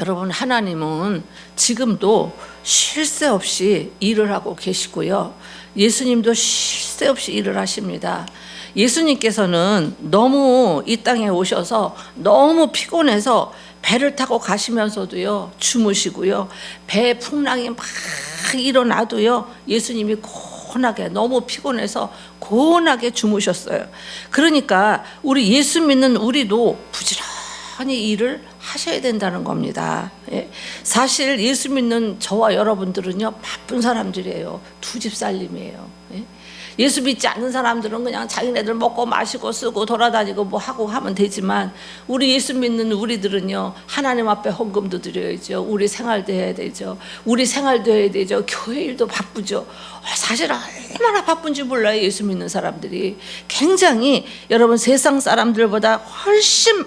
여러분, 하나님은 지금도 쉴 새 없이 일을 하고 계시고요. 예수님도 쉴 새 없이 일을 하십니다. 예수님께서는 너무 이 땅에 오셔서 너무 피곤해서 배를 타고 가시면서도요, 주무시고요. 배 풍랑이 막 일어나도요, 예수님이 고온하게, 너무 피곤해서 고온하게 주무셨어요. 그러니까 우리 예수 믿는 우리도 부지런히 일을 하셔야 된다는 겁니다. 예. 사실 예수 믿는 저와 여러분들은요, 바쁜 사람들이에요. 두 집 살림이에요. 예. 예수 믿지 않는 사람들은 그냥 자기네들 먹고 마시고 쓰고 돌아다니고 뭐 하고 하면 되지만, 우리 예수 믿는 우리들은요, 하나님 앞에 헌금도 드려야죠. 우리 생활도 해야 되죠. 우리 생활도 해야 되죠. 교회 일도 바쁘죠. 사실 얼마나 바쁜지 몰라요. 예수 믿는 사람들이 굉장히, 여러분, 세상 사람들보다 훨씬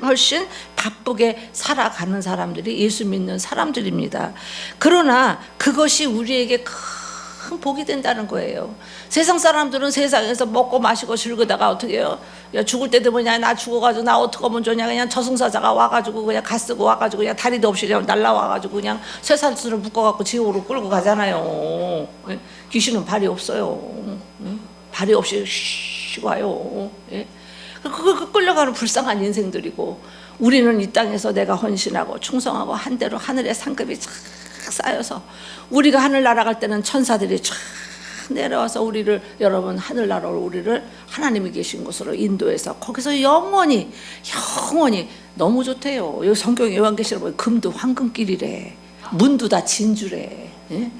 바쁘게 살아가는 사람들이 예수 믿는 사람들입니다. 그러나 그것이 우리에게 큰 복이 된다는 거예요. 세상 사람들은 세상에서 먹고 마시고 즐기다가 어떻게 해요? 야, 죽을 때 되면 나 죽어가지고 나 어떻게 하면 좋냐, 그냥 저승사자가 와가지고 그냥 가 쓰고 와가지고 그냥 다리도 없이 그냥 날라와가지고 그냥 쇠사슬을 묶어갖고 지옥으로 끌고 가잖아요. 귀신은 발이 없어요. 발이 없이 쉬고 와요. 그 끌려가는 불쌍한 인생들이고, 우리는 이 땅에서 내가 헌신하고 충성하고 한 대로 하늘의 상급이 쫙 쌓여서, 우리가 하늘 날아갈 때는 천사들이 쫙 내려와서 우리를, 여러분, 하늘나라로 우리를 하나님이 계신 곳으로 인도해서 거기서 영원히 너무 좋대요. 여기 성경 요한계시록 보면 금도 황금길이래, 문도 다 진주래. 예?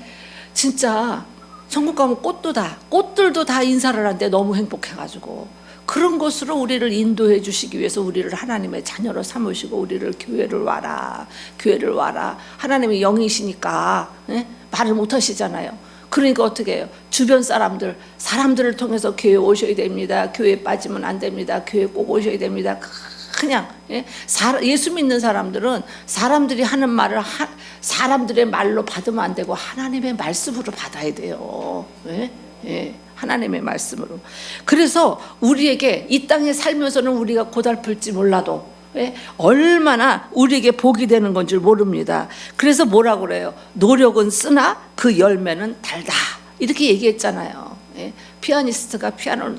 진짜 천국 가면 꽃들도 다 인사를 하는데 너무 행복해가지고, 그런 것으로 우리를 인도해 주시기 위해서 우리를 하나님의 자녀로 삼으시고, 우리를 교회를 와라 하나님이 영이시니까, 예? 말을 못 하시잖아요. 그러니까 어떻게 해요? 주변 사람들을 통해서 교회 오셔야 됩니다. 교회 빠지면 안 됩니다. 교회 꼭 오셔야 됩니다. 그냥, 예? 예수 믿는 사람들은 사람들이 하는 말을 사람들의 말로 받으면 안 되고 하나님의 말씀으로 받아야 돼요. 예? 예. 하나님의 말씀으로. 그래서 우리에게 이 땅에 살면서는 우리가 고달플지 몰라도, 예? 얼마나 우리에게 복이 되는 건 줄 모릅니다. 그래서 뭐라고 그래요? 노력은 쓰나 그 열매는 달다, 이렇게 얘기했잖아요. 예? 피아니스트가 피아노를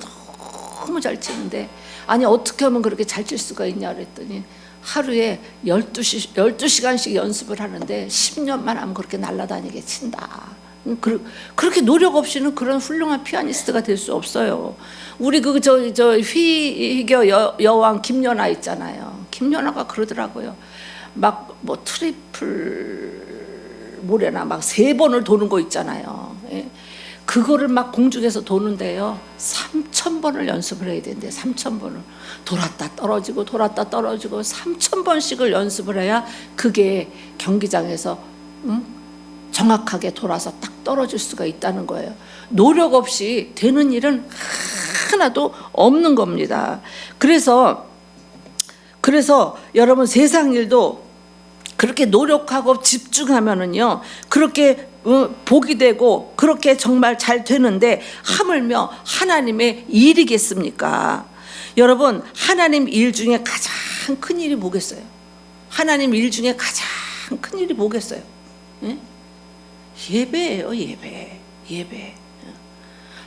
너무 잘 치는데, 아니 어떻게 하면 그렇게 잘 칠 수가 있냐 그랬더니, 하루에 12시간씩 연습을 하는데 10년만 하면 그렇게 날아다니게 친다. 그렇게 노력 없이는 그런 훌륭한 피아니스트가 될 수 없어요. 우리 휘겨 여왕 김연아 있잖아요. 김연아가 그러더라고요. 막 뭐 트리플 모래나 막 3번을 도는 거 있잖아요. 예. 그거를 막 공중에서 도는데요, 3,000번을 연습을 해야 되는데, 3,000번을 돌았다 떨어지고 3,000번씩을 연습을 해야 그게 경기장에서 정확하게 돌아서 딱 떨어질 수가 있다는 거예요. 노력 없이 되는 일은 하나도 없는 겁니다. 그래서 여러분, 세상 일도 그렇게 노력하고 집중하면은요, 그렇게 복이 되고 그렇게 정말 잘 되는데, 하물며 하나님의 일이겠습니까? 여러분, 하나님 일 중에 가장 큰 일이 뭐겠어요? 하나님 일 중에 가장 큰 일이 뭐겠어요? 예? 예배예요. 예배.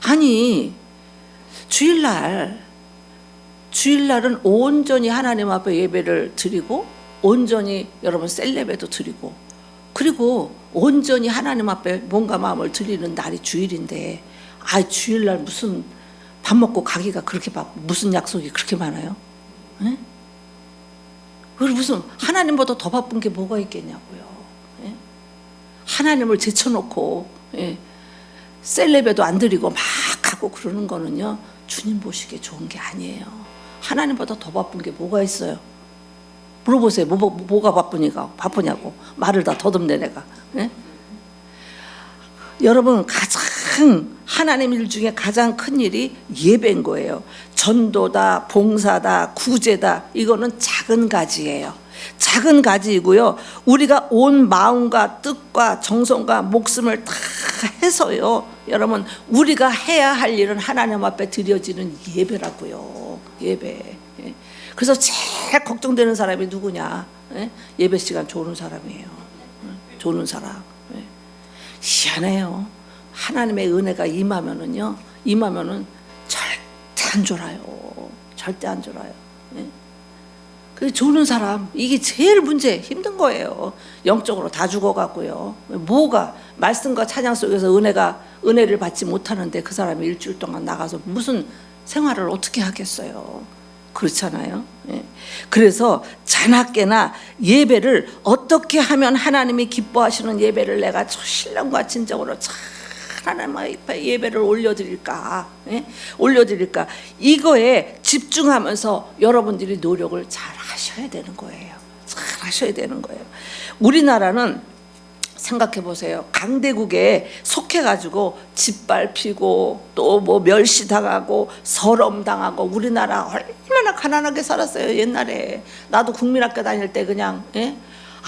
아니, 주일날은 온전히 하나님 앞에 예배를 드리고, 온전히 여러분 셀레베도 드리고, 그리고 온전히 하나님 앞에 몸과 마음을 드리는 날이 주일인데, 주일날 무슨 밥 먹고 가기가 그렇게 무슨 약속이 그렇게 많아요? 예? 그리고 무슨 하나님보다 더 바쁜 게 뭐가 있겠냐고요. 예? 하나님을 제쳐놓고, 예, 셀레베도 안 드리고 막 하고 그러는 거는요, 주님 보시기에 좋은 게 아니에요. 하나님보다 더 바쁜 게 뭐가 있어요? 물어보세요. 뭐가 바쁘냐고 말을 다 더듬네 내가. 예? 여러분, 하나님 일 중에 가장 큰 일이 예배인 거예요. 전도다, 봉사다, 구제다, 이거는 작은 가지예요. 작은 가지이고요, 우리가 온 마음과 뜻과 정성과 목숨을 다 해서요, 여러분, 우리가 해야 할 일은 하나님 앞에 드려지는 예배라고요. 예배. 그래서 제일 걱정되는 사람이 누구냐? 예? 예배 시간 조는 사람이에요. 조는 사람. 예. 희한해요. 하나님의 은혜가 임하면은 절대 안 졸아요. 절대 안 졸아요. 예. 그 조는 사람, 이게 제일 힘든 거예요. 영적으로 다 죽어갖고요. 뭐가 말씀과 찬양 속에서 은혜를 받지 못하는데 그 사람이 일주일 동안 나가서 무슨 생활을 어떻게 하겠어요? 그렇잖아요. 예. 그래서 자나깨나 예배를 어떻게 하면 하나님이 기뻐하시는 예배를 내가 신령과 진정으로 잘 하나님 앞에 예배를 올려드릴까? 예? 올려드릴까? 이거에 집중하면서 여러분들이 노력을 잘 하셔야 되는 거예요. 잘 하셔야 되는 거예요. 우리나라는 생각해 보세요. 강대국에 속해가지고 짓밟히고 또 뭐 멸시당하고 서름당하고 우리나라 얼마나 가난하게 살았어요. 옛날에 나도 국민학교 다닐 때 그냥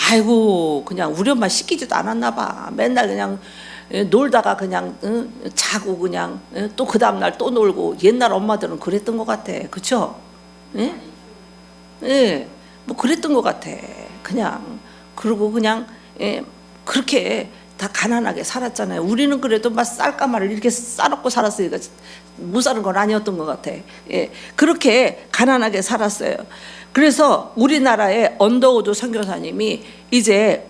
아이고 그냥 우리 엄마 시키지도 않았나 봐. 맨날 그냥 놀다가 그냥 자고 그냥 또 그 다음날 또 놀고. 옛날 엄마들은 그랬던 것 같아. 그쵸? 예, 뭐 그랬던 것 같아. 그냥 그러고 그냥 그렇게 다 가난하게 살았잖아요. 우리는 그래도 막 쌀가마를 이렇게 싸놓고 살았으니까 못 사는 건 아니었던 것 같아. 예, 그렇게 가난하게 살았어요. 그래서 우리나라의 언더우드 선교사님이 이제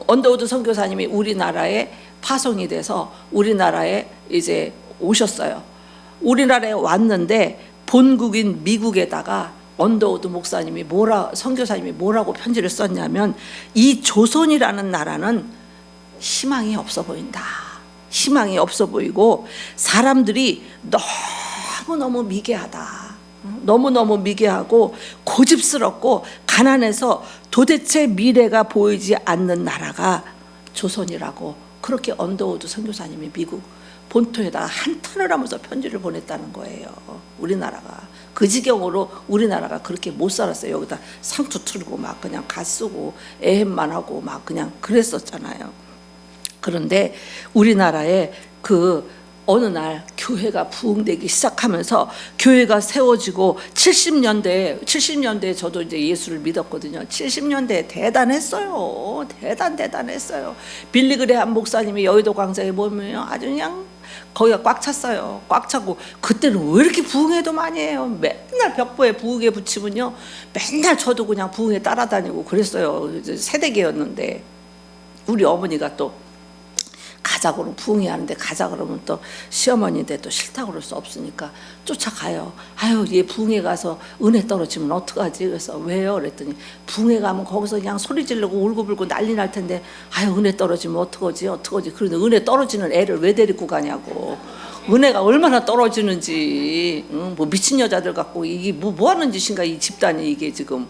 언더우드 선교사님이 우리나라에 파송이 돼서 우리나라에 이제 오셨어요. 우리나라에 왔는데 본국인 미국에다가 언더우드 목사님이 선교사님이 뭐라고 편지를 썼냐면, 이 조선이라는 나라는 희망이 없어 보인다. 희망이 없어 보이고 사람들이 너무너무 미개하다. 너무너무 미개하고 고집스럽고 가난해서 도대체 미래가 보이지 않는 나라가 조선이라고, 그렇게 언더우드 선교사님이 미국 본토에다가 한탄을 하면서 편지를 보냈다는 거예요. 우리나라가 그 지경으로 우리나라가 그렇게 못 살았어요. 여기다 상투 틀고 막 그냥 가 쓰고 애햄만 하고 막 그냥 그랬었잖아요. 그런데 우리나라에 어느 날 교회가 부흥되기 시작하면서 교회가 세워지고 70년대에 저도 이제 예수를 믿었거든요. 70년대에 대단했어요. 대단했어요. 빌리그레함 목사님이 여의도 광장에 보면 아주 그냥 거기가 꽉 찼어요. 꽉 차고 그때는 왜 이렇게 부흥회도 많이 해요. 맨날 벽보에 부흥회 붙이면요, 맨날 저도 그냥 부흥회 따라다니고 그랬어요. 세대계였는데 우리 어머니가 또 가자 그러면 부흥회 하는데 가자 그러면 또 시어머니인데 또 싫다고 그럴 수 없으니까 쫓아가요. 아유, 얘 부흥회 가서 은혜 떨어지면 어떡하지? 그래서 왜요? 그랬더니 부흥회 가면 거기서 그냥 소리 지르고 울고불고 난리 날 텐데 아유, 은혜 떨어지면 어떡하지? 그런데 은혜 떨어지는 애를 왜 데리고 가냐고. 은혜가 얼마나 떨어지는지, 뭐 미친 여자들 갖고 이게 뭐 하는 짓인가 이 집단이 이게 지금,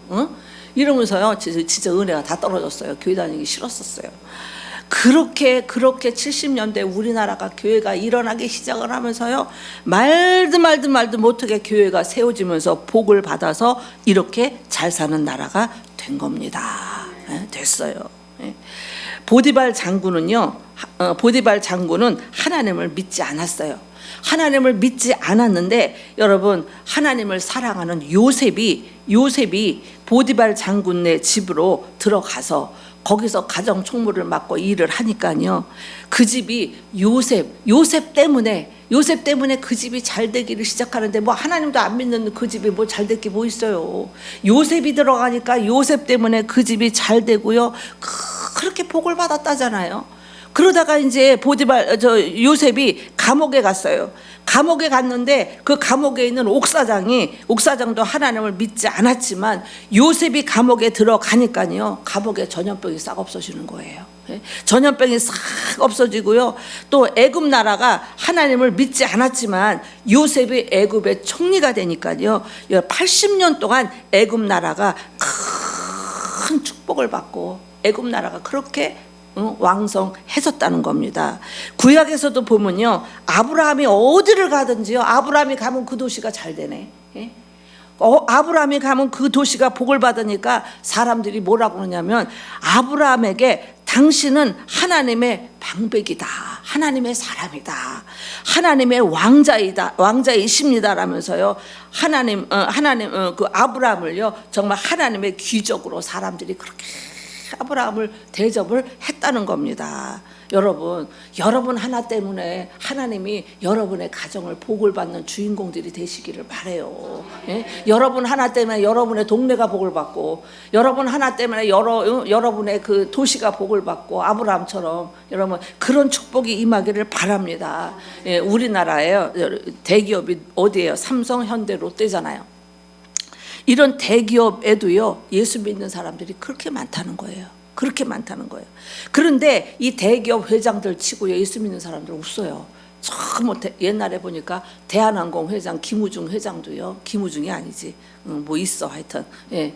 이러면서요 진짜 은혜가 다 떨어졌어요. 교회 다니기 싫었었어요. 그렇게 70년대 우리나라가 교회가 일어나기 시작을 하면서요, 말도 못하게 교회가 세워지면서 복을 받아서 이렇게 잘 사는 나라가 된 겁니다. 됐어요. 보디발 장군은 하나님을 믿지 않았어요. 하나님을 믿지 않았는데 여러분, 하나님을 사랑하는 요셉이 보디발 장군의 집으로 들어가서 거기서 가정 총무를 맡고 일을 하니까요, 그 집이 요셉 때문에 그 집이 잘 되기를 시작하는데, 뭐 하나님도 안 믿는 그 집이 뭐 잘 될 게 뭐 있어요. 요셉이 들어가니까 요셉 때문에 그 집이 잘 되고요, 그렇게 복을 받았다잖아요. 그러다가 이제 요셉이 감옥에 갔어요. 감옥에 갔는데 그 감옥에 있는 옥사장도 하나님을 믿지 않았지만 요셉이 감옥에 들어가니까요, 감옥에 전염병이 싹 없어지는 거예요. 전염병이 싹 없어지고요, 또 애굽 나라가 하나님을 믿지 않았지만 요셉이 애굽의 총리가 되니까요, 80년 동안 애굽 나라가 큰 축복을 받고 애굽 나라가 그렇게 왕성해졌다는 겁니다. 구약에서도 보면요, 아브라함이 어디를 가든지요, 아브라함이 가면 그 도시가 잘 되네. 아브라함이 가면 그 도시가 복을 받으니까 사람들이 뭐라고 그러냐면, 아브라함에게 당신은 하나님의 방백이다. 하나님의 사람이다, 하나님의 왕자이십니다라면서요, 하나님 그 아브라함을요 정말 하나님의 귀족으로 사람들이 그렇게 아브라함을 대접을 했다는 겁니다. 여러분 하나 때문에 하나님이 여러분의 가정을 복을 받는 주인공들이 되시기를 바라요. 예? 여러분 하나 때문에 여러분의 동네가 복을 받고, 여러분 하나 때문에 여러분의 그 도시가 복을 받고, 아브라함처럼 여러분 그런 축복이 임하기를 바랍니다. 예, 우리나라에 대기업이 어디예요? 삼성, 현대, 롯데잖아요. 이런 대기업에도요 예수 믿는 사람들이 그렇게 많다는 거예요. 그렇게 많다는 거예요. 그런데 이 대기업 회장들 치고요 예수 믿는 사람들 없어요. 뭐 옛날에 보니까 대한항공 회장 김우중 회장도요, 김우중이 아니지 뭐 있어 하여튼, 예.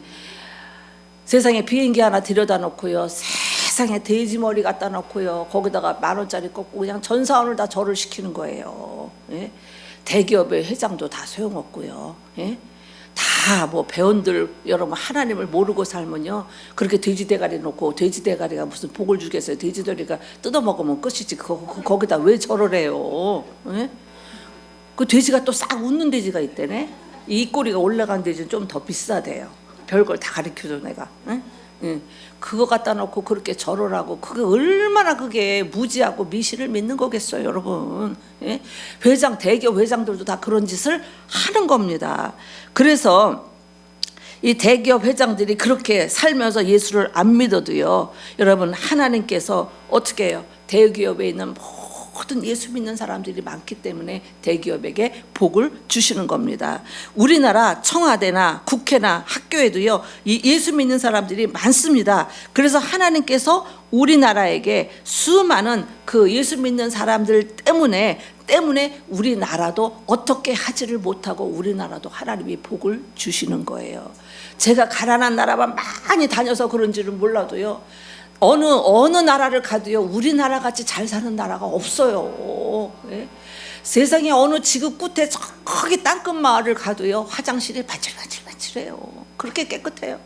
세상에 비행기 하나 들여다 놓고요, 세상에 돼지머리 갖다 놓고요, 거기다가 10,000원짜리 꽂고 그냥 전 사원을 다 절을 시키는 거예요. 예. 대기업의 회장도 다 소용없고요. 예. 다 뭐 배원들 여러분 하나님을 모르고 살면요 그렇게 돼지 대가리 놓고, 돼지 대가리가 무슨 복을 주겠어요? 돼지 대가리가 뜯어먹으면 끝이지. 거기다 왜 절을 해요? 예? 그 돼지가 또 싹 웃는 돼지가 있대네. 이 꼬리가 올라간 돼지는 좀 더 비싸대요. 별걸 다 가르쳐줘 내가. 예? 예. 그거 갖다 놓고 그렇게 절을 하고, 그게 얼마나 그게 무지하고 미신을 믿는 거겠어요 여러분. 예? 대기업 회장들도 다 그런 짓을 하는 겁니다. 그래서 이 대기업 회장들이 그렇게 살면서 예수를 안 믿어도요 여러분 하나님께서 어떻게 해요? 대기업에 있는 모든 예수 믿는 사람들이 많기 때문에 대기업에게 복을 주시는 겁니다. 우리나라 청와대나 국회나 학교에도요 예수 믿는 사람들이 많습니다. 그래서 하나님께서 우리나라에게 수많은 그 예수 믿는 사람들 때문에 우리나라도 어떻게 하지를 못하고 우리나라도 하나님이 복을 주시는 거예요. 제가 가난한 나라만 많이 다녀서 그런지는 몰라도요 어느 나라를 가도요 우리나라 같이 잘 사는 나라가 없어요. 예? 세상에 어느 지구 끝에 저기 땅끝 마을을 가도요 화장실이 반질반질해요. 그렇게 깨끗해요.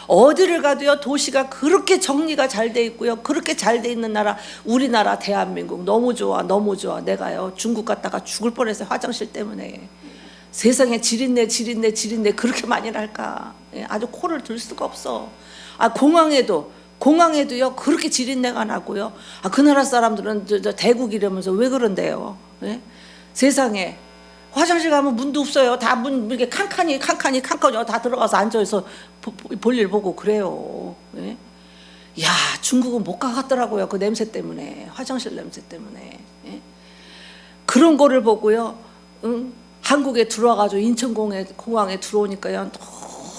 어디를 가도요 도시가 그렇게 정리가 잘 돼 있고요, 그렇게 잘 돼 있는 나라 우리나라 대한민국 너무 좋아, 너무 좋아. 내가요 중국 갔다가 죽을 뻔했어요 화장실 때문에. 세상에 지린내 그렇게 많이 날까. 예, 아주 코를 들 수가 없어. 공항에도요 그렇게 지린내가 나고요. 그 나라 사람들은 저 대국 이러면서 왜 그런데요? 예? 세상에 화장실 가면 문도 없어요. 다 문 이렇게 칸칸이 다 들어가서 앉아서 볼일 보고 그래요. 예? 야 중국은 못 가겠더라고요. 그 냄새 때문에, 화장실 냄새 때문에. 예? 그런 거를 보고요. 한국에 들어와가지고 인천공항에 들어오니까요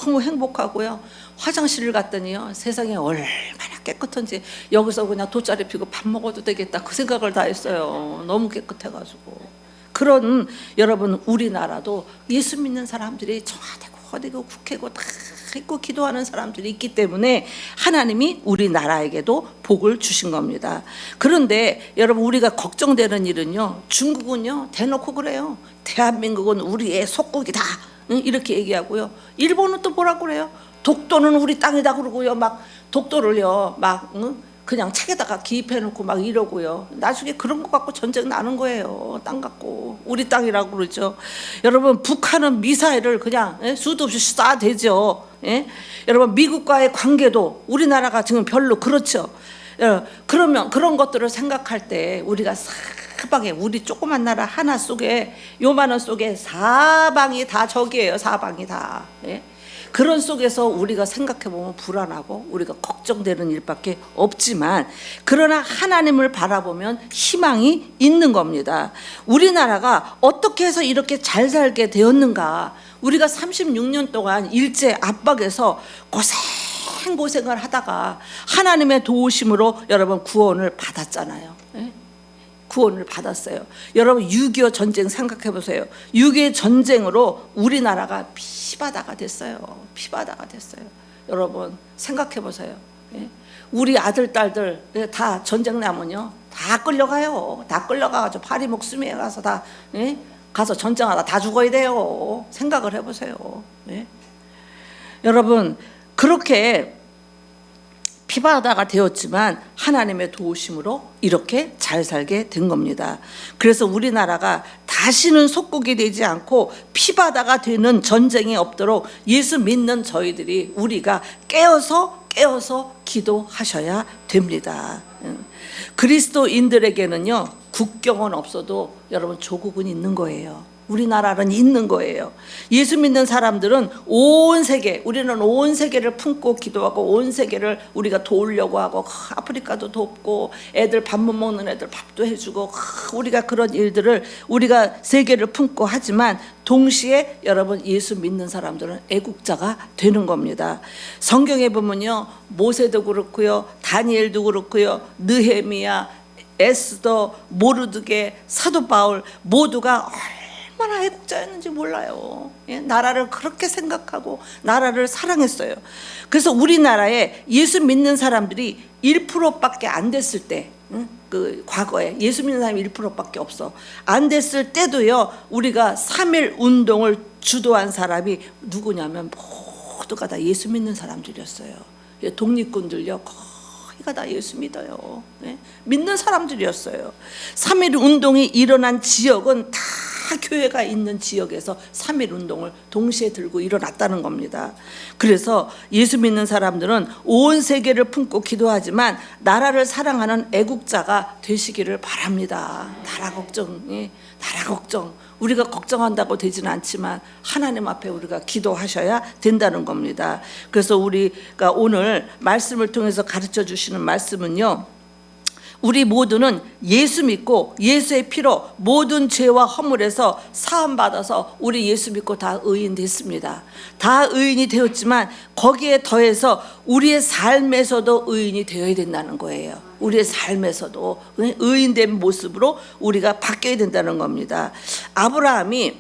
너무 행복하고요. 화장실을 갔더니요 세상에 얼마나 깨끗한지, 여기서 그냥 돗자리 피고 밥 먹어도 되겠다 그 생각을 다 했어요. 너무 깨끗해가지고. 그런 여러분 우리나라도 예수 믿는 사람들이 청와대고 어디고 국회고 다 있고 기도하는 사람들이 있기 때문에 하나님이 우리나라에게도 복을 주신 겁니다. 그런데 여러분 우리가 걱정되는 일은요, 중국은요 대놓고 그래요. 대한민국은 우리의 속국이다 이렇게 얘기하고요. 일본은 또 뭐라고 그래요? 독도는 우리 땅이다 그러고요. 막 독도를요 막 그냥 책에다가 기입해놓고 막 이러고요. 나중에 그런 거 갖고 전쟁 나는 거예요. 땅 갖고 우리 땅이라고 그러죠. 여러분 북한은 미사일을 그냥 수도 없이 쏴대죠. 예? 여러분 미국과의 관계도 우리나라가 지금 별로 그렇죠. 그러면 그런 것들을 생각할 때 우리가 사방에 우리 조그만 나라 하나 속에 요만한 속에 사방이 다 적이에요. 사방이 다. 예? 그런 속에서 우리가 생각해보면 불안하고 우리가 걱정되는 일밖에 없지만, 그러나 하나님을 바라보면 희망이 있는 겁니다. 우리나라가 어떻게 해서 이렇게 잘 살게 되었는가? 우리가 36년 동안 일제 압박에서 고생을 하다가 하나님의 도우심으로 여러분 구원을 받았잖아요. 구원을 받았어요. 여러분 6.25 전쟁 생각해 보세요. 6.25 전쟁으로 우리나라가 피바다가 됐어요. 피바다가 됐어요. 여러분 생각해 보세요. 우리 아들 딸들 다 전쟁 나면요 다 끌려가요. 다 끌려가가지고 파리 목숨에 가서 다 가서 전쟁하다 다 죽어야 돼요. 생각을 해보세요. 여러분 그렇게 피바다가 되었지만 하나님의 도우심으로 이렇게 잘 살게 된 겁니다. 그래서 우리나라가 다시는 속국이 되지 않고 피바다가 되는 전쟁이 없도록 예수 믿는 저희들이 우리가 깨어서 기도하셔야 됩니다. 그리스도인들에게는요, 국경은 없어도 여러분 조국은 있는 거예요. 우리나라는 있는 거예요. 예수 믿는 사람들은 온 세계, 우리는 온 세계를 품고 기도하고 온 세계를 우리가 도우려고 하고, 아프리카도 돕고 애들 밥 못 먹는 애들 밥도 해주고, 우리가 그런 일들을 우리가 세계를 품고 하지만 동시에 여러분 예수 믿는 사람들은 애국자가 되는 겁니다. 성경에 보면요, 모세도 그렇고요, 다니엘도 그렇고요, 느헤미야, 에스더, 모르드게, 사도 바울 모두가 얼마나 애국자였는지 몰라요. 나라를 그렇게 생각하고 나라를 사랑했어요. 그래서 우리나라에 예수 믿는 사람들이 1%밖에 안 됐을 때, 그 과거에 예수 믿는 사람이 1%밖에 없어 안 됐을 때도요, 우리가 3.1 운동을 주도한 사람이 누구냐면 모두가 다 예수 믿는 사람들이었어요. 독립군들요, 거의가 다 예수 믿어요. 믿는 사람들이었어요. 3.1 운동이 일어난 지역은 다 교회가 있는 지역에서 3.1 운동을 동시에 들고 일어났다는 겁니다. 그래서 예수 믿는 사람들은 온 세계를 품고 기도하지만 나라를 사랑하는 애국자가 되시기를 바랍니다. 나라 걱정 우리가 걱정한다고 되지는 않지만 하나님 앞에 우리가 기도하셔야 된다는 겁니다. 그래서 우리가 오늘 말씀을 통해서 가르쳐 주시는 말씀은요, 우리 모두는 예수 믿고 예수의 피로 모든 죄와 허물에서 사함받아서 우리 예수 믿고 다 의인 됐습니다. 다 의인이 되었지만 거기에 더해서 우리의 삶에서도 의인이 되어야 된다는 거예요. 우리의 삶에서도 의인된 모습으로 우리가 바뀌어야 된다는 겁니다. 아브라함이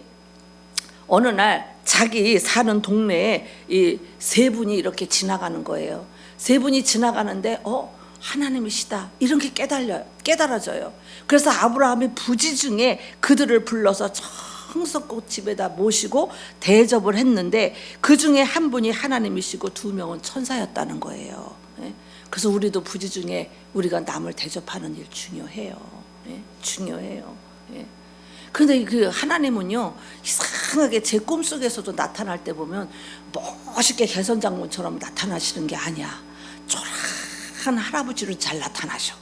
어느 날 자기 사는 동네에 이 세 분이 이렇게 지나가는 거예요. 세 분이 지나가는데 하나님이시다, 이런 게 깨달아져요. 그래서 아브라함이 부지중에 그들을 불러서 청석꽃 집에다 모시고 대접을 했는데 그 중에 한 분이 하나님이시고 두 명은 천사였다는 거예요. 그래서 우리도 부지중에 우리가 남을 대접하는 일 중요해요. 중요해요. 그런데 그 하나님은요, 이상하게 제 꿈속에서도 나타날 때 보면 멋있게 개선장군처럼 나타나시는 게 아니야. 한 할아버지로 잘 나타나셔.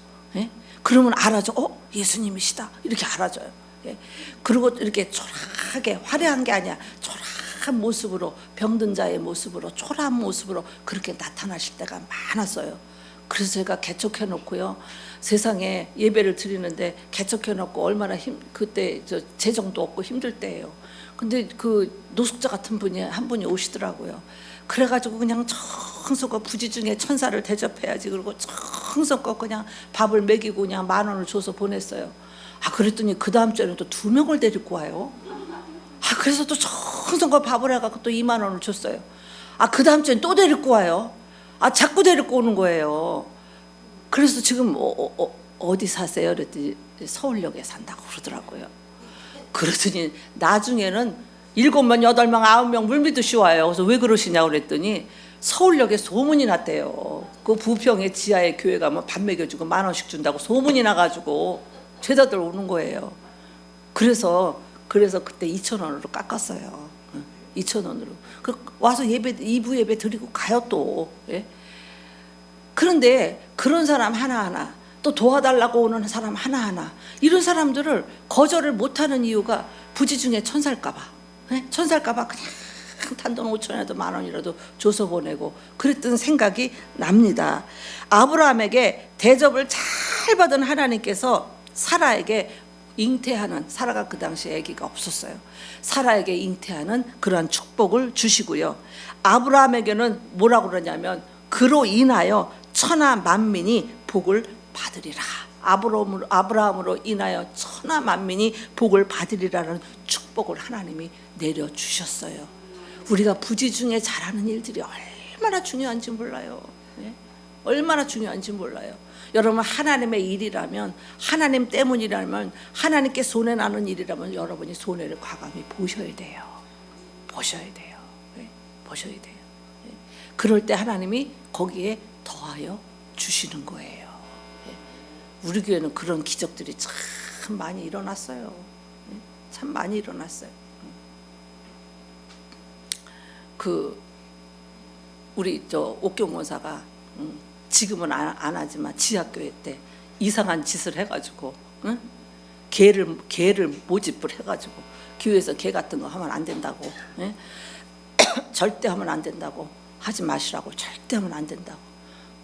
그러면 알아줘. 예수님이시다, 이렇게 알아줘요. 그리고 이렇게 초라하게, 화려한 게 아니야, 초라한 모습으로, 병든 자의 모습으로, 초라한 모습으로 그렇게 나타나실 때가 많았어요. 그래서 제가 개척해 놓고요, 세상에 예배를 드리는데 개척해 놓고 얼마나 그때 재정도 없고 힘들 때예요. 근데 그 노숙자 같은 분이 한 분이 오시더라고요. 그래가지고 그냥 청소껏 부지중에 천사를 대접해야지, 그리고 청소껏 그냥 밥을 먹이고 그냥 10,000원을 줘서 보냈어요. 그랬더니 그 다음 주에는 또 2명을 데리고 와요. 그래서 또 청소껏 밥을 해갖고 또 20,000원을 줬어요. 그 다음 주엔 또 데리고 와요. 자꾸 데리고 오는 거예요. 그래서 지금 어디 사세요? 그랬더니 서울역에 산다고 그러더라고요. 그러더니 나중에는 7명, 8명, 9명 물밀듯이 와요. 그래서 왜 그러시냐고 그랬더니 서울역에 소문이 났대요. 그 부평의 지하에 교회 가면 밥 먹여주고 10,000원씩 준다고 소문이 나가지고 죄다들 오는 거예요. 그래서 그때 2,000원으로 깎았어요. 2,000원으로. 와서 예배, 2부 예배 드리고 가요 또. 그런데 그런 사람 하나하나, 또 도와달라고 오는 사람 하나하나, 이런 사람들을 거절을 못하는 이유가 부지중에 천살까봐. 천살까봐 그냥 단돈 5,000원이라도 10,000원이라도 줘서 보내고 그랬던 생각이 납니다. 아브라함에게 대접을 잘 받은 하나님께서 사라에게 잉태하는, 사라가 그 당시에 아기가 없었어요. 사라에게 잉태하는 그러한 축복을 주시고요. 아브라함에게는 뭐라고 그러냐면 그로 인하여 천하 만민이 복을 받으리라. 아브라함으로 인하여 천하 만민이 복을 받으리라는 축복을 하나님이 내려주셨어요. 우리가 부지중에 잘하는 일들이 얼마나 중요한지 몰라요. 얼마나 중요한지 몰라요. 여러분, 하나님의 일이라면, 하나님 때문이라면, 하나님께 손해나는 일이라면 여러분이 손해를 과감히 보셔야 돼요. 보셔야 돼요. 보셔야 돼요. 그럴 때 하나님이 거기에 더하여 주시는 거예요. 우리 교회는 그런 기적들이 참 많이 일어났어요. 참 많이 일어났어요. 우리 옥경 원사가 지금은 안 하지만 지하교회 때 이상한 짓을 해가지고 개를 모집을 해가지고 교회에서 개 같은 거 하면 안 된다고, 절대 하면 안 된다고, 하지 마시라고, 절대 하면 안 된다고.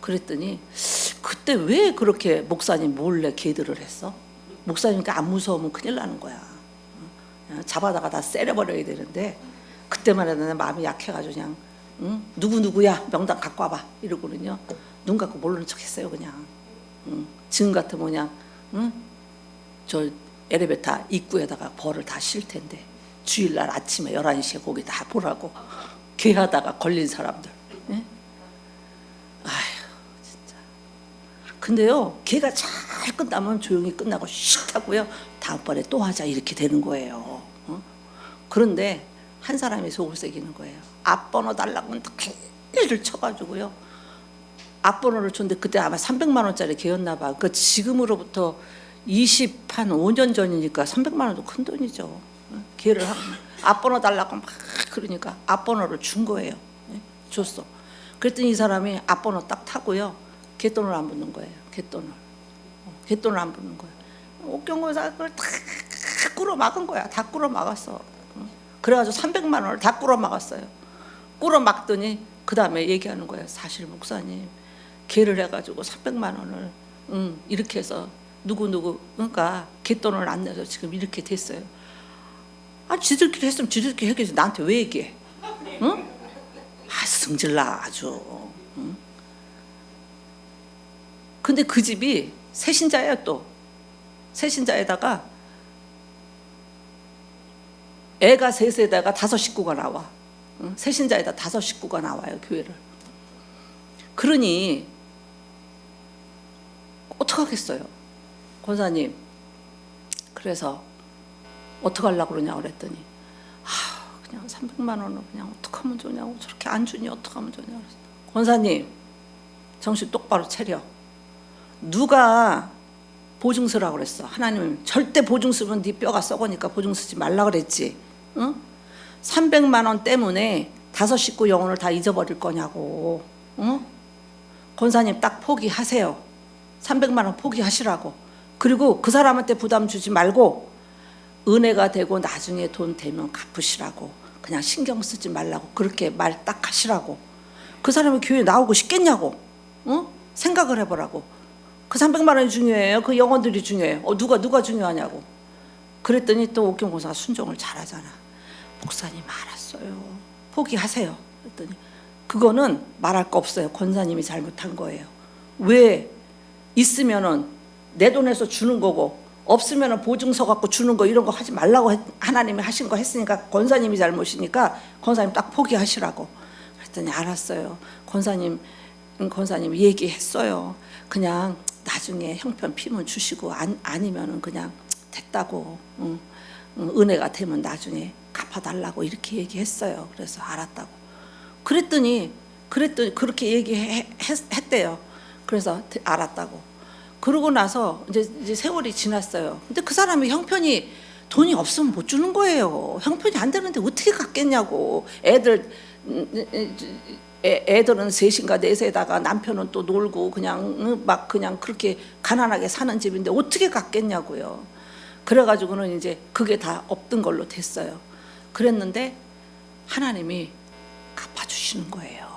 그랬더니 그때 왜 그렇게 목사님 몰래 개들을 했어? 목사님께 안 무서우면 큰일 나는 거야. 잡아다가 다 때려버려야 되는데 그때만 해도 내 마음이 약해가지고 그냥 누구야 명단 갖고 와봐 이러거든요. 눈 감고 모르는 척 했어요 그냥. 지금 같으면 그냥 저 엘리베이터 입구에다가 벌을 다 실 텐데 주일날 아침에 11시에 거기 다 보라고 개하다가 걸린 사람들. 아휴 진짜. 근데요 개가 잘 끝나면 조용히 끝나고 쉿 하고요 다음번에 또 하자 이렇게 되는 거예요. 그런데 한 사람이 속을 새기는 거예요. 앞번호 달라고 하면 개를 쳐가지고요. 앞번호를 줬는데 그때 아마 300만 원짜리 개였나 봐. 그 지금으로부터 5년 전이니까 300만 원도 큰 돈이죠. 개를 앞번호 달라고 막 그러니까 앞번호를 준 거예요. 줬어. 그랬더니 이 사람이 앞번호 딱 타고요. 개돈을 안 붙는 거예요. 개돈을 안 붙는 거예요. 옥경고사 그걸 다 꿇어 막은 거야. 다 꿇어 막았어. 그래가지고 300만 원을 다 꿇어 막았어요. 꿇어 막더니 그 다음에 얘기하는 거예요. 사실 목사님 개를 해가지고 300만 원을 이렇게 해서 누구 그러니까 개돈을 안 내서 지금 이렇게 됐어요. 아 지들끼리 했으면 지들끼리 했겠지. 나한테 왜 얘기해? 응? 아 승질나 아주. 응? 근데 그 집이 새신자예요. 또 새신자에다가 애가 셋에다가 5 식구가 나와. 새신자에다 5 식구가 나와요 교회를. 그러니 어떡하겠어요 권사님. 그래서 어떡하려고 그러냐고 그랬더니 그냥 300만 원을 그냥 어떡하면 좋냐고, 저렇게 안 주니 어떡하면 좋냐고 그랬어요. 권사님 정신 똑바로 차려. 누가 보증 서라고 그랬어? 하나님 절대 보증 쓰면 네 뼈가 썩으니까 보증 쓰지 말라 그랬지. 응? 300만 원 때문에 5 식구 영혼을 다 잊어버릴 거냐고. 응? 권사님 딱 포기하세요. 300만 원 포기하시라고. 그리고 그 사람한테 부담 주지 말고 은혜가 되고 나중에 돈 되면 갚으시라고. 그냥 신경 쓰지 말라고. 그렇게 말 딱 하시라고. 그 사람이 교회 나오고 싶겠냐고. 응? 생각을 해보라고. 그 300만 원이 중요해요? 그 영혼들이 중요해요? 누가 중요하냐고. 그랬더니 또 옥경고사가 순종을 잘하잖아. 목사님 알았어요. 포기하세요. 그랬더니 그거는 말할 거 없어요. 권사님이 잘못한 거예요. 왜 있으면은 내 돈에서 주는 거고 없으면은 보증서 갖고 주는 거 이런 거 하지 말라고 하나님이 하신 거 했으니까 권사님이 잘못이니까 권사님 딱 포기하시라고. 그랬더니 알았어요. 권사님 얘기했어요. 그냥 나중에 형편 피면 주시고 아니면은 그냥 됐다고. 은혜가 되면 나중에 갚아달라고 이렇게 얘기했어요. 그래서 알았다고. 그랬더니 그렇게 얘기했대요. 그래서 알았다고. 그러고 나서 이제 세월이 지났어요. 근데 그 사람이 형편이 돈이 없으면 못 주는 거예요. 형편이 안 되는데 어떻게 갚겠냐고. 애들은 셋인가 넷에다가 남편은 또 놀고 그냥 막 그냥 그렇게 가난하게 사는 집인데 어떻게 갚겠냐고요. 그래가지고는 이제 그게 다 없던 걸로 됐어요. 그랬는데 하나님이 갚아주시는 거예요.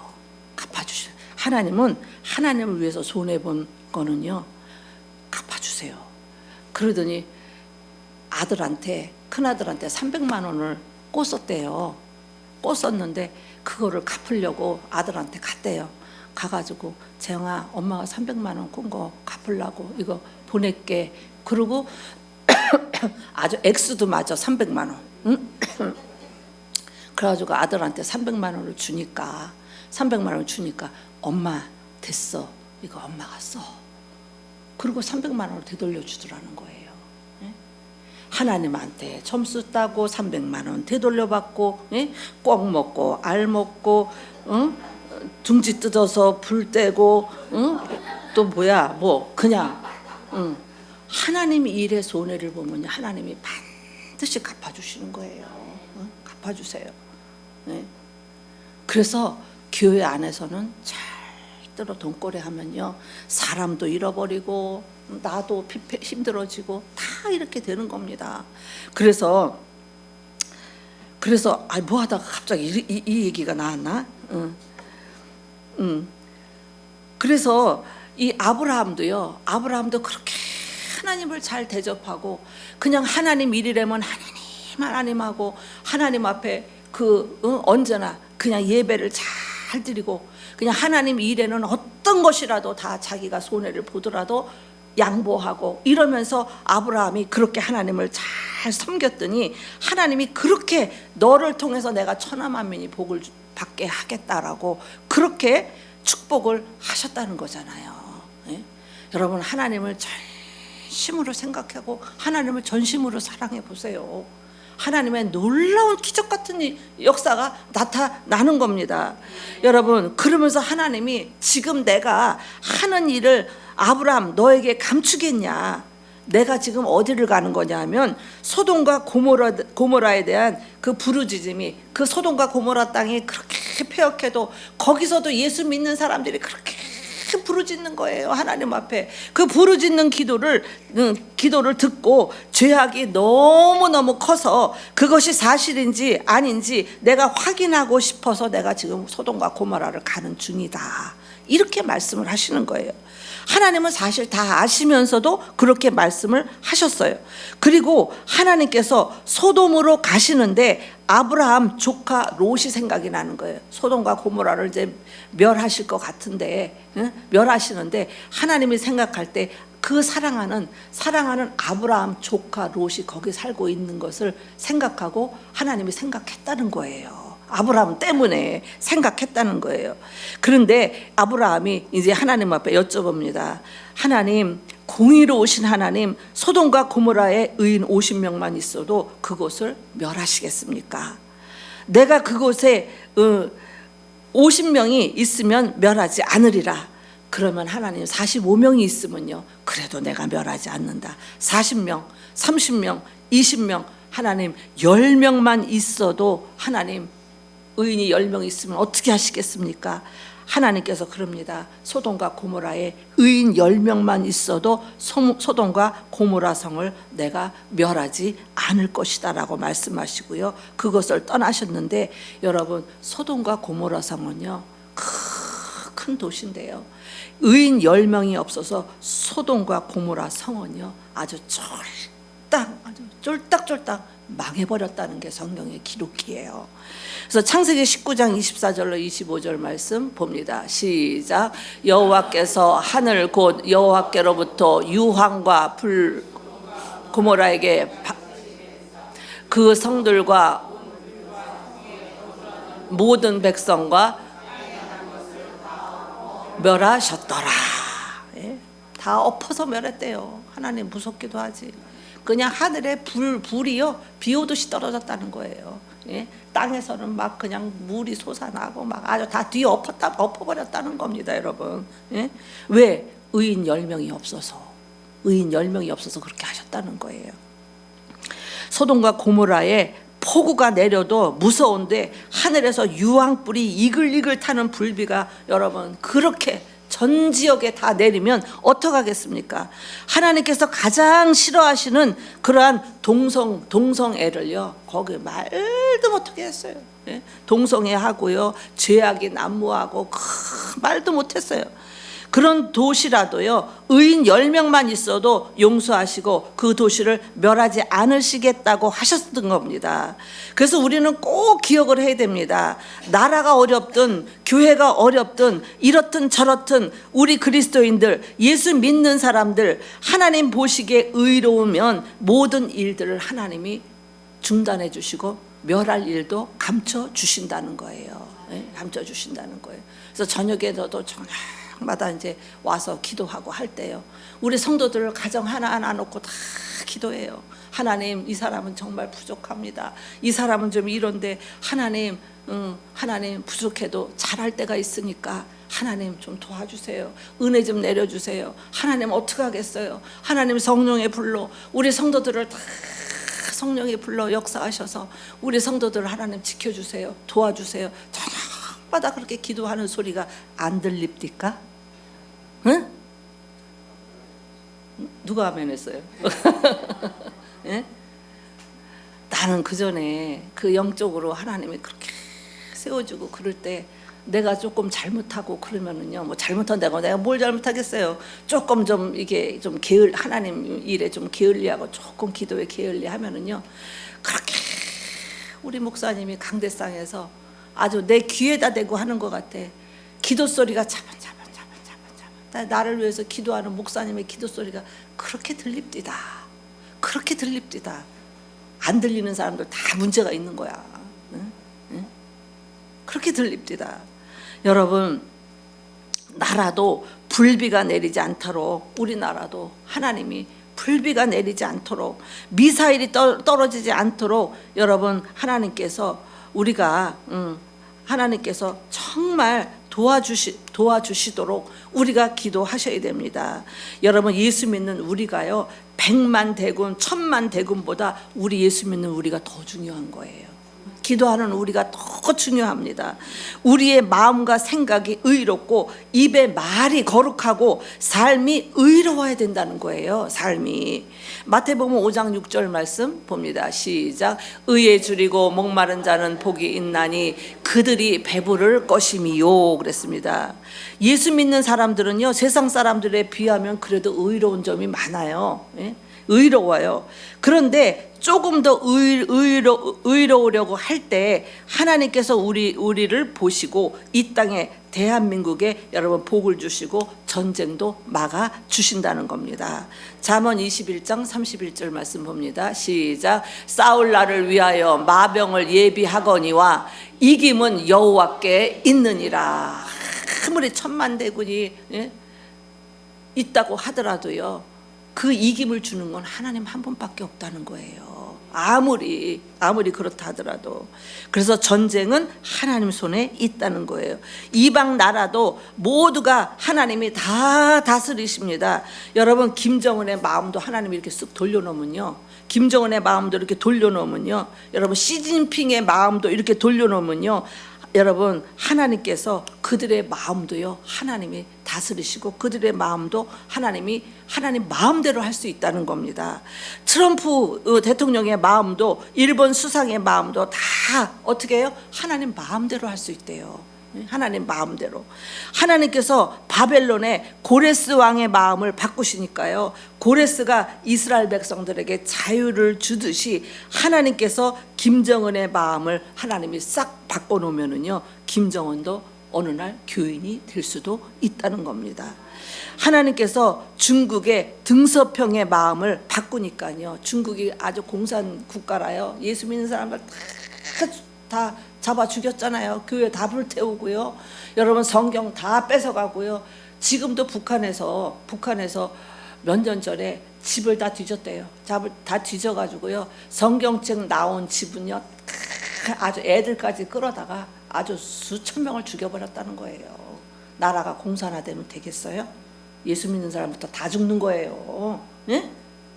하나님은 하나님을 위해서 손해본 거는요 갚아주세요. 그러더니 큰아들한테 300만 원을 꽂았대요. 꽂았는데 그거를 갚으려고 아들한테 갔대요. 가가지고 재영아 엄마가 300만 원 꾼 거 갚으려고 이거 보낼게. 그리고 아주 액수도 맞아 300만 원. 응? 그래가지고 아들한테 300만 원을 주니까 엄마 됐어. 이거 엄마가 써. 그리고 300만 원을 되돌려 주더라는 거예요. 하나님한테 점수 따고 300만 원 되돌려받고 꼭 먹고 알 먹고 둥지 뜯어서 불 떼고, 또 뭐야, 뭐 그냥, 하나님이 일의 손해를 보면 하나님이 반드시 갚아주시는 거예요. 갚아주세요. 네. 그래서 교회 안에서는 절대로 돈거래 하면요, 사람도 잃어버리고 나도 힘들어지고 다 이렇게 되는 겁니다. 그래서 뭐 하다가 갑자기 이 얘기가 나왔나? 그래서 이 아브라함도 그렇게 하나님을 잘 대접하고, 그냥 하나님 일이라면 하나님하고 하나님 앞에 언제나 그냥 예배를 잘 드리고, 그냥 하나님 일에는 어떤 것이라도 다 자기가 손해를 보더라도 양보하고 이러면서 아브라함이 그렇게 하나님을 잘 섬겼더니, 하나님이 그렇게 너를 통해서 내가 천하만민이 복을 받게 하겠다라고 그렇게 축복을 하셨다는 거잖아요. 예? 여러분, 하나님을 전심으로 생각하고 하나님을 전심으로 사랑해 보세요. 하나님의 놀라운 기적 같은 역사가 나타나는 겁니다. 여러분, 그러면서 하나님이 지금 내가 하는 일을 아브라함 너에게 감추겠냐? 내가 지금 어디를 가는 거냐 하면, 소돔과 고모라에 대한 그 부르짖음이, 그 소돔과 고모라 땅이 그렇게 폐역해도 거기서도 예수 믿는 사람들이 그렇게 부르짖는 거예요. 하나님 앞에 그 부르짖는 기도를 듣고, 죄악이 너무너무 커서 그것이 사실인지 아닌지 내가 확인하고 싶어서 내가 지금 소돔과 고모라를 가는 중이다, 이렇게 말씀을 하시는 거예요. 하나님은 사실 다 아시면서도 그렇게 말씀을 하셨어요. 그리고 하나님께서 소돔으로 가시는데 아브라함 조카 롯이 생각이 나는 거예요. 소돔과 고모라를 이제 멸하실 것 같은데, 멸하시는데 하나님이 생각할 때 그 사랑하는 아브라함 조카 롯이 거기 살고 있는 것을 생각하고 하나님이 생각했다는 거예요. 아브라함 때문에 생각했다는 거예요. 그런데 아브라함이 이제 하나님 앞에 여쭤봅니다. 하나님, 공의로우신 하나님, 소돔과 고모라에 의인 50명만 있어도 그곳을 멸하시겠습니까? 내가 그곳에 50명이 있으면 멸하지 않으리라. 그러면 하나님, 45명이 있으면요, 그래도 내가 멸하지 않는다. 40명, 30명, 20명, 하나님 10명만 있어도, 하나님 의인이 10명 있으면 어떻게 하시겠습니까? 하나님께서 그럽니다. 소돔과 고모라에 의인 10명만 있어도 소돔과 고모라 성을 내가 멸하지 않을 것이다 라고 말씀하시고요, 그것을 떠나셨는데, 여러분, 소돔과 고모라 성은요, 큰 도시인데요, 의인 10명이 없어서 소돔과 고모라 성은요 아주 쫄딱 망해버렸다는 게 성경의 기록이에요. 그래서 창세기 19장 24절로 25절 말씀 봅니다. 시작. 여호와께서 하늘 곧 여호와께로부터 유황과 불 고모라에게 그 성들과 모든 백성과 멸하셨더라. 예? 다 엎어서 멸했대요. 하나님 무섭기도 하지. 그냥 하늘에 불이요 비 오듯이 떨어졌다는 거예요. 예? 땅에서는 막 그냥 물이 솟아나고 막 아주 다 뒤에 엎어버렸다는 겁니다, 여러분. 예? 왜? 의인 10명이 없어서 그렇게 하셨다는 거예요. 소돔과 고모라에 폭우가 내려도 무서운데 하늘에서 유황불이 이글이글 타는 불비가 여러분 그렇게 전 지역에 다 내리면 어떡하겠습니까? 하나님께서 가장 싫어하시는 그러한 동성애를요 거기 말도 못하게 했어요. 예? 동성애 하고요, 죄악이 난무하고 말도 못했어요. 그런 도시라도요 의인 10명만 있어도 용서하시고 그 도시를 멸하지 않으시겠다고 하셨던 겁니다. 그래서 우리는 꼭 기억을 해야 됩니다. 나라가 어렵든 교회가 어렵든 이렇든 저렇든 우리 그리스도인들, 예수 믿는 사람들, 하나님 보시기에 의로우면 모든 일들을 하나님이 중단해 주시고 멸할 일도 감춰 주신다는 거예요. 네? 감춰 주신다는 거예요. 그래서 저녁에도 마다 이제 와서 기도하고 할 때요, 우리 성도들 가정 하나하나 놓고 다 기도해요. 하나님 이 사람은 정말 부족합니다. 이 사람은 좀 이런데 하나님 하나님 부족해도 잘할 때가 있으니까 하나님 좀 도와주세요. 은혜 좀 내려주세요. 하나님 어떻게 하겠어요. 하나님 성령의 불로 우리 성도들을 다 성령의 불로 역사하셔서 우리 성도들을 하나님 지켜주세요. 도와주세요. 저녁마다 그렇게 기도하는 소리가 안 들립니까? 응? 누가 아멘 했어요? 예? 나는 그 전에 그 영적으로 하나님이 그렇게 세워주고 그럴 때 내가 조금 잘못하고 그러면은요, 뭐 잘못한다고 내가 뭘 잘못하겠어요. 조금 좀 이게 좀 하나님 일에 좀 게을리하고 조금 기도에 게을리하면은요, 그렇게 우리 목사님이 강대상에서 아주 내 귀에다 대고 하는 것 같아. 기도 소리가 차분차분 나를 위해서 기도하는 목사님의 기도 소리가 그렇게 들립디다. 그렇게 들립디다. 안 들리는 사람들 다 문제가 있는 거야. 응? 응? 그렇게 들립디다. 여러분, 나라도 불비가 내리지 않도록, 우리나라도 하나님이 불비가 내리지 않도록, 미사일이 떨어지지 않도록 여러분 하나님께서 우리가 하나님께서 정말 도와주시도록 우리가 기도하셔야 됩니다. 여러분, 예수 믿는 우리가요, 100만 대군 1000만 대군보다 우리 예수 믿는 우리가 더 중요한 거예요. 기도하는 우리가 더 중요합니다. 우리의 마음과 생각이 의롭고 입의 말이 거룩하고 삶이 의로워야 된다는 거예요. 삶이. 마태복음 5장 6절 말씀 봅니다. 시작. 의에 줄이고 목마른 자는 복이 있나니 그들이 배부를 것임이요. 그랬습니다. 예수 믿는 사람들은요, 세상 사람들에 비하면 그래도 의로운 점이 많아요. 예? 의로워요. 그런데 조금 더 의로우려고 할 때 하나님께서 우리를 보시고 이 땅에 대한민국에 여러분 복을 주시고 전쟁도 막아 주신다는 겁니다. 잠언 21장 31절 말씀 봅니다. 시작. 싸울 날을 위하여 마병을 예비하거니와 이김은 여호와께 있느니라. 아무리 천만대군이 있다고 하더라도요, 그 이김을 주는 건 하나님 한 분밖에 없다는 거예요. 아무리 그렇다 하더라도. 그래서 전쟁은 하나님 손에 있다는 거예요. 이방 나라도 모두가 하나님이 다 다스리십니다. 여러분, 김정은의 마음도 하나님이 이렇게 쓱 돌려놓으면요, 김정은의 마음도 이렇게 돌려놓으면요, 여러분 시진핑의 마음도 이렇게 돌려놓으면요, 여러분 하나님께서 그들의 마음도요, 하나님이 다스리시고 그들의 마음도 하나님 마음대로 할 수 있다는 겁니다. 트럼프 대통령의 마음도, 일본 수상의 마음도 다 어떻게 해요? 하나님 마음대로 할 수 있대요. 하나님 마음대로. 하나님께서 바벨론의 고레스 왕의 마음을 바꾸시니까요, 고레스가 이스라엘 백성들에게 자유를 주듯이 하나님께서 김정은의 마음을 하나님이 싹 바꿔놓으면은요, 김정은도 어느 날 교인이 될 수도 있다는 겁니다. 하나님께서 중국의 등서평의 마음을 바꾸니까요, 중국이 아주 공산 국가라요. 예수 믿는 사람들 다 잡아 죽였잖아요. 교회 다 불태우고요. 여러분 성경 다 뺏어가고요. 지금도 북한에서 몇 년 전에 집을 다 뒤졌대요. 다 뒤져가지고요, 성경책 나온 집은요, 아주 애들까지 끌어다가 아주 수천 명을 죽여버렸다는 거예요. 나라가 공산화되면 되겠어요? 예수 믿는 사람부터 다 죽는 거예요. 예?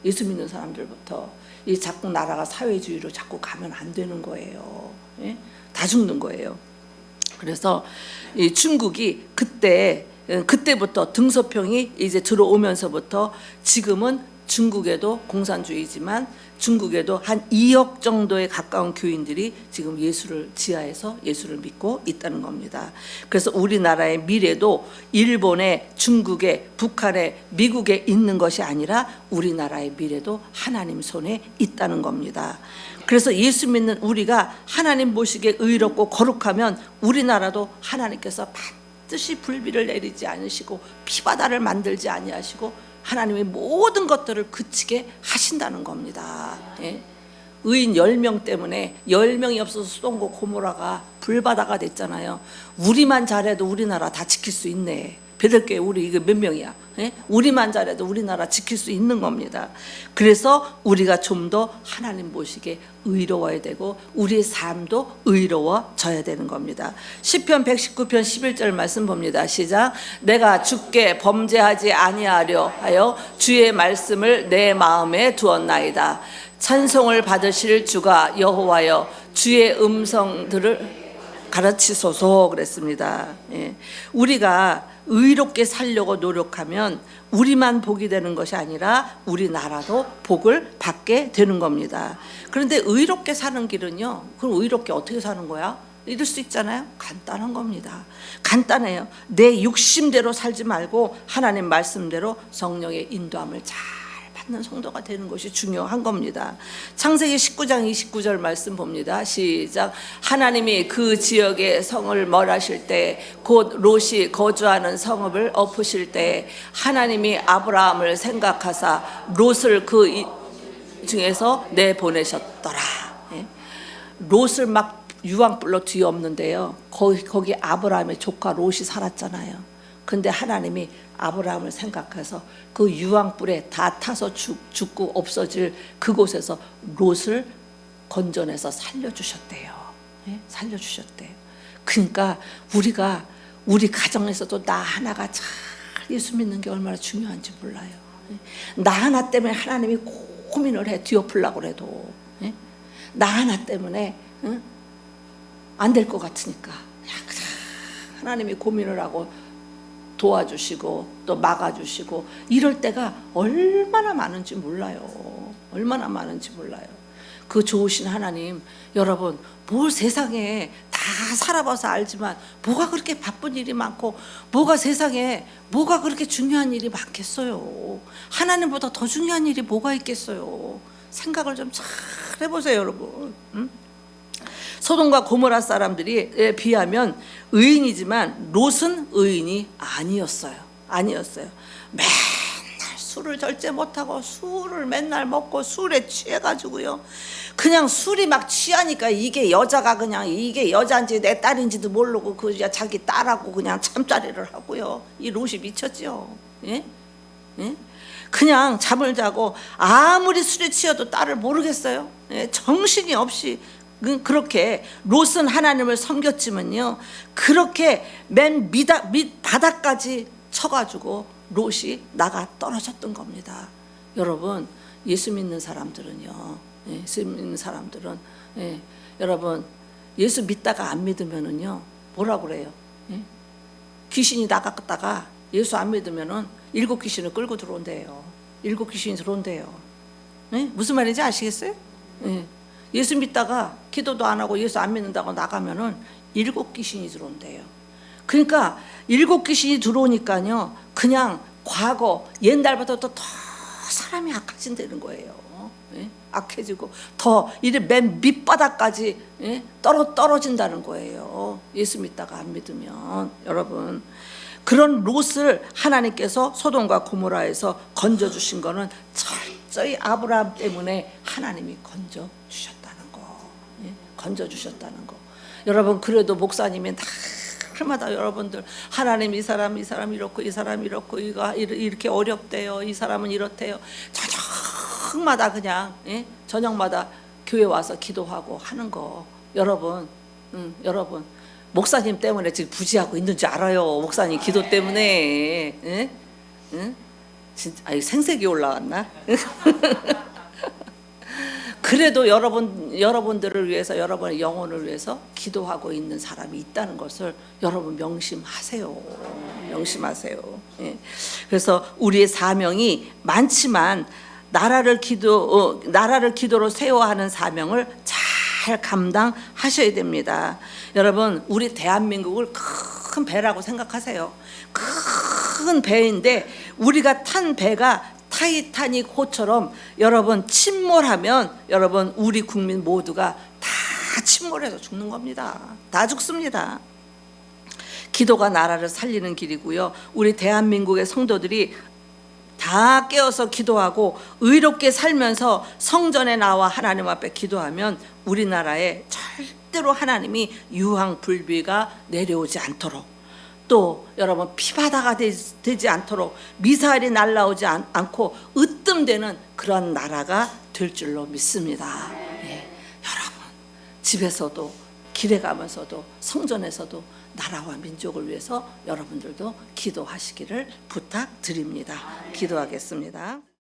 예수 믿는 사람들부터. 이 자꾸 나라가 사회주의로 자꾸 가면 안 되는 거예요. 예? 다 죽는 거예요. 그래서 이 중국이 그때부터 등소평이 이제 들어오면서부터 지금은 중국에도 공산주의지만 중국에도 한 2억 정도에 가까운 교인들이 지금 지하에서 예수를 믿고 있다는 겁니다. 그래서 우리나라의 미래도 일본에, 중국에, 북한에, 미국에 있는 것이 아니라 우리나라의 미래도 하나님 손에 있다는 겁니다. 그래서 예수 믿는 우리가 하나님 보시기에 의롭고 거룩하면 우리나라도 하나님께서 반드시 불비를 내리지 않으시고 피바다를 만들지 아니하시고 하나님의 모든 것들을 그치게 하신다는 겁니다. 예? 의인 10명 때문에 10명이 없어서 소돔과 고모라가 불바다가 됐잖아요. 우리만 잘해도 우리나라 다 지킬 수 있네. 베들교회 우리 이거 몇 명이야? 예? 우리만 잘해도 우리나라 지킬 수 있는 겁니다. 그래서 우리가 좀 더 하나님 보시기에 의로워야 되고 우리의 삶도 의로워져야 되는 겁니다. 시편 119편 11절 말씀 봅니다. 시작. 내가 주께 범죄하지 아니하려 하여 주의 말씀을 내 마음에 두었나이다. 찬송을 받으실 주가 여호와여 주의 음성들을 가르치소서 그랬습니다. 예. 우리가 의롭게 살려고 노력하면 우리만 복이 되는 것이 아니라 우리나라도 복을 받게 되는 겁니다. 그런데 의롭게 사는 길은요, 그럼 의롭게 어떻게 사는 거야? 이럴 수 있잖아요. 간단한 겁니다. 간단해요. 내 육심대로 살지 말고 하나님 말씀대로 성령의 인도함을 잘 받는 성도가 되는 것이 중요한 겁니다. 창세기 19장 29절 말씀 봅니다. 시작. 하나님이 그 지역의 성을 멸하실 때 곧 롯이 거주하는 성읍을 엎으실 때 하나님이 아브라함을 생각하사 롯을 그 중에서 내보내셨더라. 예? 롯을 막 유황불로 뒤엎는데요. 거기 아브라함의 조카 롯이 살았잖아요. 근데 하나님이 아브라함을 생각해서 그 유황불에 다 타서 죽고 없어질 그곳에서 롯을 건져내서 살려주셨대요. 예? 살려주셨대요. 그러니까 우리 가정에서도 나 하나가 잘 예수 믿는 게 얼마나 중요한지 몰라요. 예? 나 하나 때문에 하나님이 고민을 해 뒤엎으려고 해도 예? 나 하나 때문에 안 될 것 같으니까 하나님이 고민을 하고 도와주시고 또 막아주시고 이럴 때가 얼마나 많은지 몰라요. 얼마나 많은지 몰라요. 그 좋으신 하나님, 여러분 뭘 세상에 다 살아봐서 알지만 뭐가 그렇게 바쁜 일이 많고 뭐가 세상에 뭐가 그렇게 중요한 일이 많겠어요. 하나님보다 더 중요한 일이 뭐가 있겠어요. 생각을 좀 잘 해보세요, 여러분. 소돔과 고모라 사람들에 비하면 의인이지만 롯은 의인이 아니었어요. 맨날 술을 절제 못하고 술을 맨날 먹고 술에 취해가지고요. 그냥 술이 막 취하니까 이게 여자가 그냥 이게 여자인지 내 딸인지도 모르고 그 자기 딸하고 그냥 잠자리를 하고요. 이 롯이 미쳤죠. 예? 예? 그냥 잠을 자고 아무리 술에 취해도 딸을 모르겠어요. 예? 정신이 없이 그렇게 롯은 하나님을 섬겼지만요, 그렇게 맨 바닥까지 쳐가지고 롯이 나가 떨어졌던 겁니다. 여러분 예수 믿는 사람들은요, 예수 믿는 사람들은 여러분 예수 믿다가 안 믿으면은요 뭐라 그래요? 귀신이 나갔다가 예수 안 믿으면은 7 귀신을 끌고 들어온대요. 7 귀신이 들어온대요. 무슨 말인지 아시겠어요? 예수 믿다가 기도도 안 하고 예수 안 믿는다고 나가면은 7 귀신이 들어온대요. 그러니까 7 귀신이 들어오니까요, 그냥 과거 옛날보다 더 사람이 악해진다는 거예요. 악해지고 더 이래 맨 밑바닥까지 떨어진다는 거예요. 예수 믿다가 안 믿으면. 여러분 그런 롯을 하나님께서 소돔과 고모라에서 건져주신 거는 철저히 아브라함 때문에 하나님이 건져주셨다는 거. 건져주셨다는 거. 여러분 그래도 목사님이 날마다 여러분들 하나님 이 사람 이렇고 이 사람 이렇고 이렇게 어렵대요. 이 사람은 이렇대요. 저녁마다 그냥 저녁마다 교회 와서 기도하고 하는 거. 여러분 목사님 때문에 지금 부지하고 있는 줄 알아요. 목사님 기도 때문에. 진짜 생색이 올라왔나? 그래도 여러분들을 위해서, 여러분의 영혼을 위해서 기도하고 있는 사람이 있다는 것을 여러분 명심하세요. 그래서 우리의 사명이 많지만 나라를 기도로 세워하는 사명을 잘 감당하셔야 됩니다. 여러분 우리 대한민국을 큰 배라고 생각하세요. 큰 배인데 우리가 탄 배가 타이타닉 호처럼 여러분 침몰하면 여러분 우리 국민 모두가 다 침몰해서 죽는 겁니다. 다 죽습니다. 기도가 나라를 살리는 길이고요. 우리 대한민국의 성도들이 다 깨어서 기도하고 의롭게 살면서 성전에 나와 하나님 앞에 기도하면 우리나라에 절대로 하나님이 유황불비가 내려오지 않도록 또 여러분 피바다가 되지 않도록 미사일이 날아오지 않고 으뜸되는 그런 나라가 될 줄로 믿습니다. 예, 여러분 집에서도 길에 가면서도 성전에서도 나라와 민족을 위해서 여러분들도 기도하시기를 부탁드립니다. 기도하겠습니다.